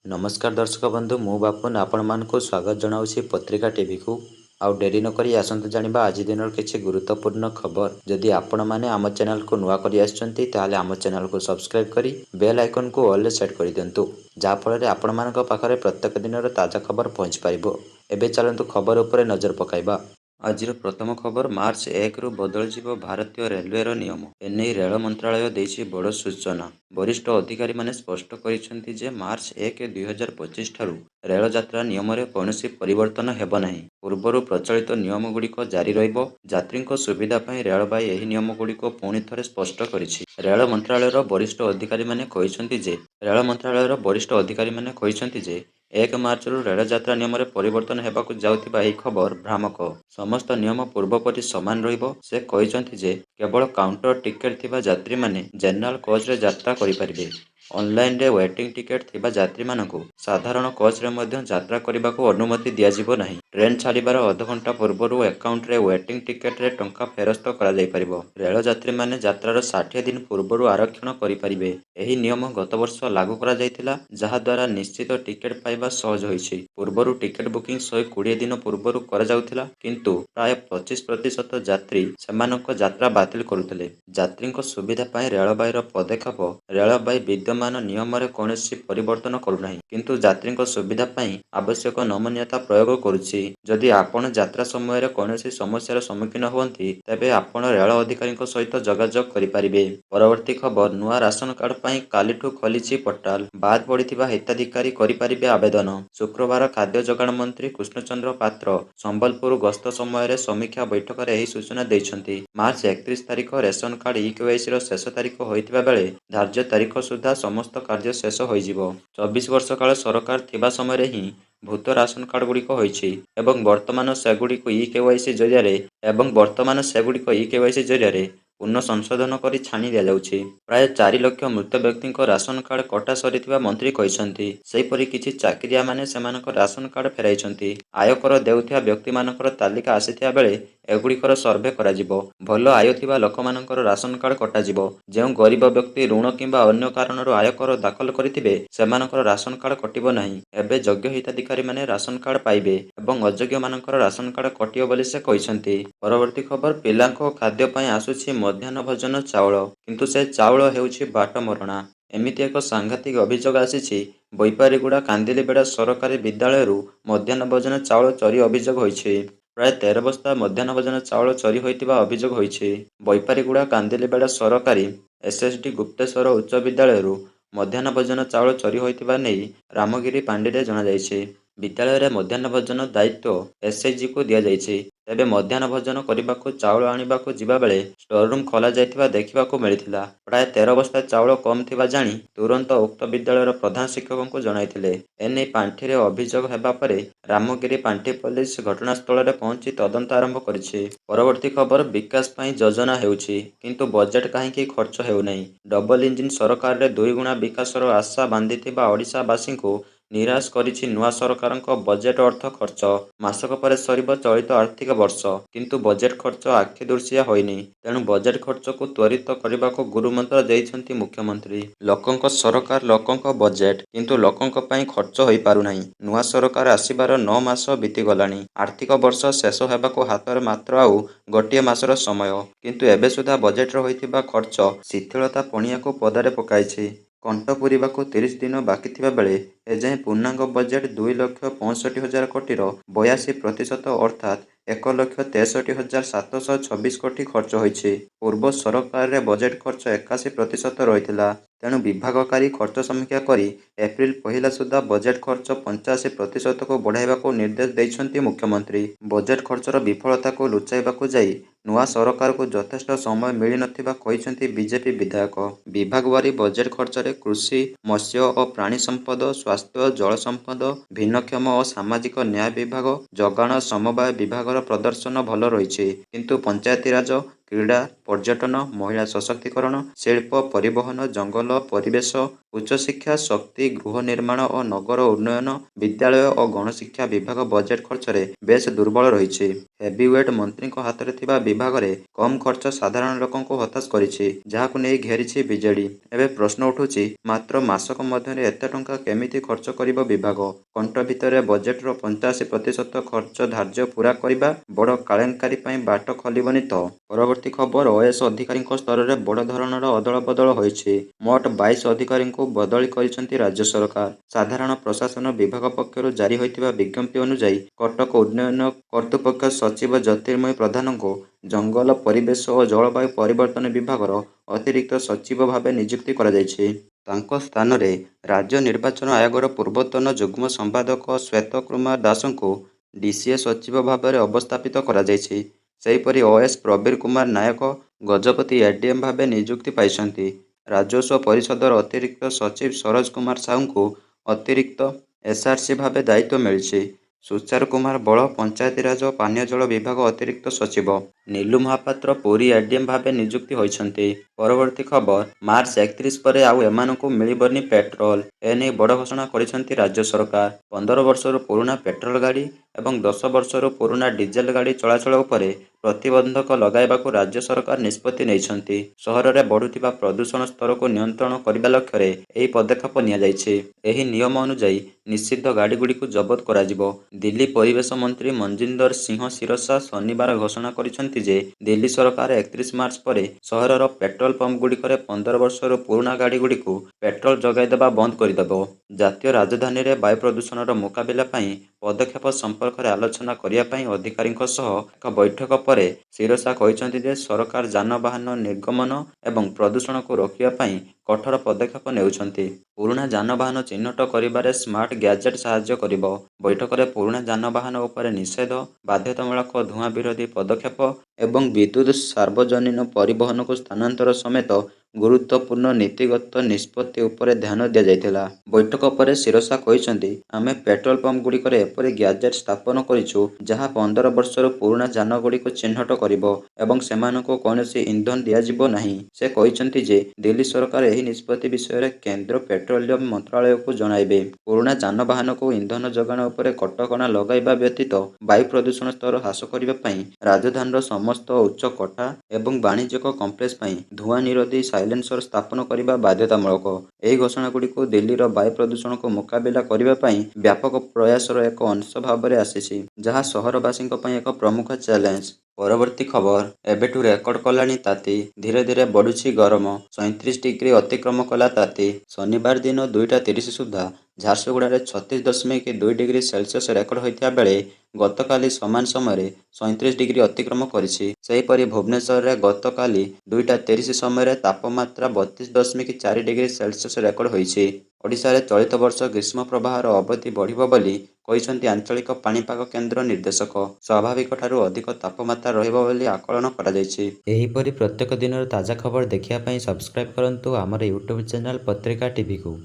नमस्कार दर्शक बंधु मु बापुन आपण मानक स्वागत जनाऊँ पत्रिका टीवी को आउ डेरी नक आसतु जाना आज दिन किसी गुरुत्वपूर्ण खबर जदि आपण मैंने आम चैनल को नुआ कर आम चैनल को सब्सक्राइब कर बेल आइकन को ऑल सेट कर दिंतु जहाँफल आपण मान पाखे प्रत्येक दिन ताजा खबर पहुँच पार। एवं चलतु खबर उपर नजर पकाइबा। आज प्रथम खबर मार्च 1 रु बदल भारतीय रेलवेर नियम एने रेल मंत्रालय देछि बड़ सूचना। वरिष्ठ अधिकारी माने स्पष्ट करिसेंति जे मार्च 1 2025 ठारू रेल यात्रा नियम रे कौनसी परिवर्तन हेबो नाही। पूर्वरु प्रचलित नियम गुड़िक जारी रहिबो। यात्रीक सुविधा पई रेलबाई एही नियम गुड़िक पुणी थरे स्पष्ट करिछि। रेल मंत्रालयर वरिष्ठ अधिकारी माने कहिसेंति जे 1 मार्च रु रेल यात्रा नियम रे परिवर्तन हेबाकु जाउथिबा एही खबर भ्रामक। समस्त नियम पूर्वपरि समान रहिबो। से कहिसेंति जे केवल काउंटर टिकेट थिबा यात्री माने जनरल कोच रे यात्रा करि परिबे। ऑनलाइन रे वेटिंग टिकेट थिबा यात्री मानकु साधारण कोच रे मध्य यात्रा करबाकू अनुमति दिया जिवो नाही। ट्रेन छाड़िबार अध घंटा पूर्वरु अकाउंट रे वेटिंग टिकेट रे टंका फेरस्त करा जाय परिबो। रेल यात्री माने यात्रार 60 दिन पूर्वरु आरक्षण करि परिबे। एही नियम गत वर्ष लागू करा जायतिला जहा द्वारा निश्चित टिकेट पाइबा सहज होइछि। पूर्वरु टिकेट बुकिंग 120 दिन पूर्वरु करा जाउथिला किंतु प्राय 25% यात्री सेमानक यात्रा बातिल करुथिले। यात्रीक सुविधा पाई रेलबाईर पदक्षेप रेलबाई विद्यमान नियम रे कौनसी परिवर्तन करूनाही किंतु यात्रीक सुविधा पाई आवश्यक नमनीयता प्रयोग करुछि। जदि आपण यात्रा समय रे कौनसी समस्यार सम्मुखीन हुअंती तेबे आपण रेल अधिकारी सहित जोगाजोग करि परिबे। परवर्ती खबर नुआ राशन कार्ड पाई कालीठू खोलिछि पोर्टाल बाद पड़िथिबा हिताधिकारी करि परिबे आवेदन। शुक्रवार खाद्य जोगाण मंत्री कृष्णचंद्र पात्र संबलपुर गस्त समय रे समीक्षा बैठक रे एही सूचना दैछंती। मार्च 31 तारिख रेशन कार्ड ई-केवाईसी रो शेष तारिख होइतिबा बेले धार्य तारिख सुधा समस्त कार्य शेष होइजिवो। 24 वर्ष काल सरकार थिबा समय रे ही भूत राशन कार्ड गुड़िक होइछि एवं वर्तमान सेगुड़िक ई-केवाईसी जरिया पुनः संशोधन करी छाणी दिया जाउछि। प्राय 4 लाख मृत व्यक्ति राशन कार्ड कटा सरीथिबा मंत्री कहिसंती। सेहिपरि किछि चाकरिया माने सेमानक राशन कार्ड फेराइछंती। आयकर देउथिया व्यक्ति मानकर तालिका आसिथिया बेले एगुड़िकर सर्भे कराजिबो। भल आय थिबा लोकमानकर राशन कार्ड कटाजिबो। जेउ गरीब व्यक्ति ऋण किंबा अन्य कारणरू आयकर दाखल करिथिबे सेमानकर राशन कार्ड कटिबो नाही। एबे योग्य हिताधिकारी माने राशन कार्ड पाइबे एवं अयोग्य मानकर राशन कार्ड कटियो बोली से कहिसंती। परवर्ती खबर पिलांको खाद्य पई आसुछि मध्याह्न भोजन चाउल किंतु से चाउल हेउछि बाटमरणा। एमिति एक सांघातिक अभियोग आसिछि। बैपारीगुड़ा कांदिलीबेड़ा सरकारी विद्यालयरू मध्याह्न भोजन चाउल चोरी अभियोग होइछि। प्राय 13 बस्ता मध्याह्न भोजन चाउल चोरी होइतिबा अभियोग होइछि। बैपारीगुड़ा कांदिलीबेड़ा सरकारी एसएसडी गुप्तेश्वर उच्च विद्यालयरू मध्याह्न भोजन चाउल चोरी होइतिबा नेई रामगिरी पांडेरे जणा जाइछि। विद्यालय रे मध्याह्न भोजन दायित्व एसएचजी को दिया जाइछि। तेबे मध्याह्न भोजन करिबाकू चाउल आनिबाकू जिबा बेले स्टोर रूम खोला जाइतिबा देखिबाकू मिलिथिला। प्राय 13 बस्ता चाउल कम थिबा जानी तुरंत उक्त विद्यालयर प्रधान शिक्षकଙ୍କୁ जणाइथिले। एने पांठीरे अभियोग हेबा परे रामगिरी पांठी पुलिस घटनास्थल रे पहुंची तदंत आरंभ करिछि। परवर्ती खबर विकास पई योजना हेउछि किंतु बजेट काहेकि खर्च हेउ नै। डबल इंजिन सरकार रे 2 गुणा विकासर आशा बांधिथिबा ओडिशावासीଙ୍କୁ निराश करिछि नुआ सरकारଙ୍କ बजेट अर्थ खर्च। मासक परे सरिब चलित आर्थिक वर्ष किंतु बजेट खर्च आखि दुर्सिया होइनी। तेणु बजेट खर्च को त्वरित करबाको गुरुमंत्र दैछंती मुख्यमंत्री। लोकंक सरकार लोकंक बजेट किंतु लोकंक पई खर्च होई पारु नाही। नुआ सरकार आसीबार 9 मास बीती गलानी। आर्थिक वर्ष शेष हेबाको हातर मात्र आउ गोटिए मासर समय किंतु एबे सुधा बजेट रे होइतिबा खर्च शिथिलता पणिया को पदारे पकाइछि। कंठ पूरिबाकू 30 दिन बाकी थिबा बेले एजाए पूर्णांग बजेट 2,65,000 कोटीर 82% अर्थात 1,63,726 कोटी खर्च होइछि। पूर्व सरकार रे बजेट खर्च 81% रहिथिला। तेणु विभागकारी खर्च समीक्षा करी एप्रिल पहिला सुधा बजेट खर्च 85% को बढ़ाइबाकू निर्देश दैछंती मुख्यमंत्री। बजेट खर्चर विफलता को लुचाइबाकू जाई नुआ सरकार को यथेष्ट समय मिली नथिबा कहिसंती बीजेपी विधायक। विभागवारी बजेट खर्च रे कृषि मत्स्य और प्राणी संपद स्वास्थ्य जल संपद भिन्नक्षम और सामाजिक न्याय विभाग जोगाण समवाय विभागर प्रदर्शन भल रहिछि किंतु पंचायती राज क्रीड़ा पर्यटन महिला सशक्तिकरण शिल्प परिवहन जंगल परिवेश उच्चशिक्षा शक्ति गृह निर्माण और नगर उन्नयन विद्यालय और गणशिक्षा विभाग बजेट खर्च रे बेस दुर्बल रहिछि। ହେଭିୱେଟ୍ ମନ୍ତ୍ରୀଙ୍କ ହାତରେ ଥିବା ବିଭାଗରେ କମ୍ ଖର୍ଚ୍ଚ ସାଧାରଣ ଲୋକଙ୍କୁ ହତାଶ କରିଛି, ଯାହାକୁ ନେଇ ଘେରିଛି ବିଜେଡି। ଏବେ ପ୍ରଶ୍ନ ଉଠୁଛି, ମାତ୍ର ମାସକ ମଧ୍ୟରେ ଏତେ ଟଙ୍କା କେମିତି ଖର୍ଚ୍ଚ କରିବ ବିଭାଗ? କଣ୍ଟ ଭିତରେ ବଜେଟ୍ର 85% ଖର୍ଚ୍ଚ ଧାର୍ଯ୍ୟ ପୂରା କରିବା ବଡ଼ କେଳେଙ୍କାରୀ ପାଇଁ ବାଟ ଖୋଲିବନି ତ? ପରବର୍ତ୍ତୀ ଖବର ଓଏଏସ୍ ଅଧିକାରୀଙ୍କ ସ୍ତରରେ ବଡ଼ ଧରଣର ଅଦଳବଦଳ ହୋଇଛି। ମୋଟ 22 ଅଧିକାରୀଙ୍କୁ ବଦଳି କରିଛନ୍ତି ରାଜ୍ୟ ସରକାର। ସାଧାରଣ ପ୍ରଶାସନ ବିଭାଗ ପକ୍ଷରୁ ଜାରି ହୋଇଥିବା ବିଜ୍ଞପ୍ତି ଅନୁଯାୟୀ କଟକ ଉନ୍ନୟନ କର୍ତ୍ତୃପକ୍ଷ ସଚିବ ଜ୍ୟୋତିର୍ମୟୀ ପ୍ରଧାନଙ୍କୁ ଜଙ୍ଗଲ, ପରିବେଶ ଓ ଜଳବାୟୁ ପରିବର୍ତ୍ତନ ବିଭାଗର ଅତିରିକ୍ତ ସଚିବ ଭାବେ ନିଯୁକ୍ତି କରାଯାଇଛି। ତାଙ୍କ ସ୍ଥାନରେ ରାଜ୍ୟ ନିର୍ବାଚନ ଆୟୋଗର ପୂର୍ବତନ ଯୁଗ୍ମ ସମ୍ପାଦକ ଶ୍ୱେତ କୁମାର ଦାସଙ୍କୁ ଡିସିଏ ସଚିବ ଭାବରେ ଅବସ୍ଥାପିତ କରାଯାଇଛି। ସେହିପରି ଓଏଏସ୍ ପ୍ରବୀର କୁମାର ନାୟକ ଗଜପତି ଏଡିଏମ୍ ଭାବେ ନିଯୁକ୍ତି ପାଇଛନ୍ତି। ରାଜସ୍ୱ ପରିଷଦର ଅତିରିକ୍ତ ସଚିବ ସରୋଜ କୁମାର ସାହୁଙ୍କୁ ଅତିରିକ୍ତ ଏସ୍ଆର୍ସି ଭାବେ ଦାୟିତ୍ୱ ମିଳିଛି। ସୁଚାରୁ କୁମାର ବଳ ପଞ୍ଚାୟତିରାଜ ଓ ପାନୀୟ ଜଳ ବିଭାଗ ଅତିରିକ୍ତ ସଚିବ। ନୀଲୁ ମହାପାତ୍ର ପୁରୀ ଏଡିଏମ୍ ଭାବେ ନିଯୁକ୍ତି ହୋଇଛନ୍ତି। ପରବର୍ତ୍ତୀ ଖବର, ମାର୍ଚ୍ଚ 31 ପରେ ଆଉ ଏମାନଙ୍କୁ ମିଳିବନି ପେଟ୍ରୋଲ। ଏନେଇ ବଡ଼ ଘୋଷଣା କରିଛନ୍ତି ରାଜ୍ୟ ସରକାର। 15 ବର୍ଷରୁ ପୁରୁଣା ପେଟ୍ରୋଲ ଗାଡ଼ି ଏବଂ 10 ବର୍ଷରୁ ପୁରୁଣା ଡିଜେଲ ଗାଡ଼ି ଚଳାଚଳ ଉପରେ ପ୍ରତିବନ୍ଧକ ଲଗାଇବାକୁ ରାଜ୍ୟ ସରକାର ନିଷ୍ପତ୍ତି ନେଇଛନ୍ତି। ସହରରେ ବଢ଼ୁଥିବା ପ୍ରଦୂଷଣ ସ୍ତରକୁ ନିୟନ୍ତ୍ରଣ କରିବା ଲକ୍ଷ୍ୟରେ ଏହି ପଦକ୍ଷେପ ନିଆଯାଇଛି। ଏହି ନିୟମ ଅନୁଯାୟୀ ନିଷିଦ୍ଧ ଗାଡ଼ିଗୁଡ଼ିକୁ ଜବତ କରାଯିବ। ଦିଲ୍ଲୀ ପରିବେଶ ମନ୍ତ୍ରୀ ମନଜିନ୍ଦର ସିଂହ ସିରସା ଶନିବାର ଘୋଷଣା କରିଛନ୍ତି ଯେ ଦିଲ୍ଲୀ ସରକାର 31 ମାର୍ଚ୍ଚ ପରେ ସହରର ପେଟ୍ରୋଲ ପମ୍ପଗୁଡ଼ିକରେ 15 ବର୍ଷରୁ ପୁରୁଣା ଗାଡ଼ିଗୁଡ଼ିକୁ ପେଟ୍ରୋଲ ଯୋଗାଇ ଦେବା ବନ୍ଦ କରିଦେବ। ଜାତୀୟ ରାଜଧାନୀରେ ବାୟୁ ପ୍ରଦୂଷଣର ମୁକାବିଲା ପାଇଁ ପଦକ୍ଷେପ ସମ୍ପର୍କରେ ଆଲୋଚନା କରିବା ପାଇଁ ଅଧିକାରୀଙ୍କ ସହ ଏକ ବୈଠକ ପରେ ସିରସା କହିଛନ୍ତି ଯେ ସରକାର ଯାନବାହନ ନିର୍ଗମନ ଏବଂ ପ୍ରଦୂଷଣକୁ ରୋକିବା ପାଇଁ କଠୋର ପଦକ୍ଷେପ ନେଉଛନ୍ତି। ପୁରୁଣା ଯାନବାହନ ଚିହ୍ନଟ କରିବାରେ ସ୍ମାର୍ଟ ଗ୍ୟାଜେଟ୍ ସାହାଯ୍ୟ କରିବ। ବୈଠକରେ ପୁରୁଣା ଯାନବାହନ ଉପରେ ନିଷେଧ, ବାଧ୍ୟତାମୂଳକ ଧୂଆଁ ବିରୋଧୀ ପଦକ୍ଷେପ ଏବଂ ବିଦ୍ୟୁତ୍ ସାର୍ବଜନୀନ ପରିବହନକୁ ସ୍ଥାନାନ୍ତର ସମେତ ଗୁରୁତ୍ୱପୂର୍ଣ୍ଣ ନୀତିଗତ ନିଷ୍ପତ୍ତି ଉପରେ ଧ୍ୟାନ ଦିଆଯାଇଥିଲା। ବୈଠକ ପରେ ସିରସା କହିଛନ୍ତି, ଆମେ ପେଟ୍ରୋଲ ପମ୍ପଗୁଡ଼ିକରେ ଏପରି ଗ୍ୟାଜେଟ୍ ସ୍ଥାପନ କରିଛୁ ଯାହା 15 ବର୍ଷରୁ ପୁରୁଣା ଯାନଗୁଡ଼ିକୁ ଚିହ୍ନଟ କରିବ ଏବଂ ସେମାନଙ୍କୁ କୌଣସି ଇନ୍ଧନ ଦିଆଯିବ ନାହିଁ। ସେ କହିଛନ୍ତି ଯେ ଦିଲ୍ଲୀ ସରକାର ଏହି ନିଷ୍ପତ୍ତି ବିଷୟରେ କେନ୍ଦ୍ର ପେଟ୍ରୋଲିୟମ ମନ୍ତ୍ରଣାଳୟକୁ ଜଣାଇବେ। ପୁରୁଣା ଯାନବାହନକୁ ଇନ୍ଧନ ଯୋଗାଣ ଉପରେ କଟକଣା ଲଗାଇବା ବ୍ୟତୀତ ବାୟୁ ପ୍ରଦୂଷଣ ସ୍ତର ହ୍ରାସ କରିବା ପାଇଁ ରାଜଧାନୀର ସମସ୍ତ ଉଚ୍ଚ କୋଠା ଏବଂ ବାଣିଜ୍ୟିକ କମ୍ପ୍ଲେକ୍ସ ପାଇଁ ଧୂଆଁ ନିରୋଧୀ ସାଇଲେନ୍ସର ସ୍ଥାପନ କରିବା ବାଧ୍ୟତାମୂଳକ। ଏହି ଘୋଷଣାଗୁଡ଼ିକୁ ଦିଲ୍ଲୀର ବାୟୁ ପ୍ରଦୂଷଣକୁ ମୁକାବିଲା କରିବା ପାଇଁ ବ୍ୟାପକ ପ୍ରୟାସର ଏକ ଅଂଶ ଭାବରେ ଆସିଛି, ଯାହା ସହରବାସୀଙ୍କ ପାଇଁ ଏକ ପ୍ରମୁଖ ଚ୍ୟାଲେଞ୍ଜ। ପରବର୍ତ୍ତୀ ଖବର, ଏବେଠୁ ରେକର୍ଡ କଲାଣି ତାତି, ଧୀରେ ଧୀରେ ବଢୁଛି ଗରମ। 37 ଡିଗ୍ରୀ ଅତିକ୍ରମ କଲା ତାତି। ଶନିବାର ଦିନ 2ଟା 30 ସୁଦ୍ଧା ଝାରସୁଗୁଡ଼ାରେ 36.2 ଡିଗ୍ରୀ ସେଲସିୟସ୍ ରେକର୍ଡ ହୋଇଥିବା ବେଳେ ଗତକାଲି ସମାନ ସମୟରେ 37 ଡିଗ୍ରୀ ଅତିକ୍ରମ କରିଛି। ସେହିପରି ଭୁବନେଶ୍ୱରରେ ଗତକାଲି 2ଟା 30 ସମୟରେ ତାପମାତ୍ରା 32.4 ଡିଗ୍ରୀ ସେଲସିୟସ୍ ରେକର୍ଡ ହୋଇଛି। ଓଡ଼ିଶାରେ ଚଳିତ ବର୍ଷ ଗ୍ରୀଷ୍ମ ପ୍ରବାହର ଅବଧି ବଢ଼ିବ ବୋଲି କହିଛନ୍ତି ଆଞ୍ଚଳିକ ପାଣିପାଗ କେନ୍ଦ୍ର ନିର୍ଦ୍ଦେଶକ। ସ୍ୱାଭାବିକଠାରୁ ଅଧିକ ତାପମାତ୍ରା ରହିବ ବୋଲି ଆକଳନ କରାଯାଇଛି। ଏହିପରି ପ୍ରତ୍ୟେକ ଦିନର ତାଜା ଖବର ଦେଖିବା ପାଇଁ ସବସ୍କ୍ରାଇବ୍ କରନ୍ତୁ ଆମର ୟୁଟ୍ୟୁବ୍ ଚ୍ୟାନେଲ ପତ୍ରିକା ଟିଭିକୁ।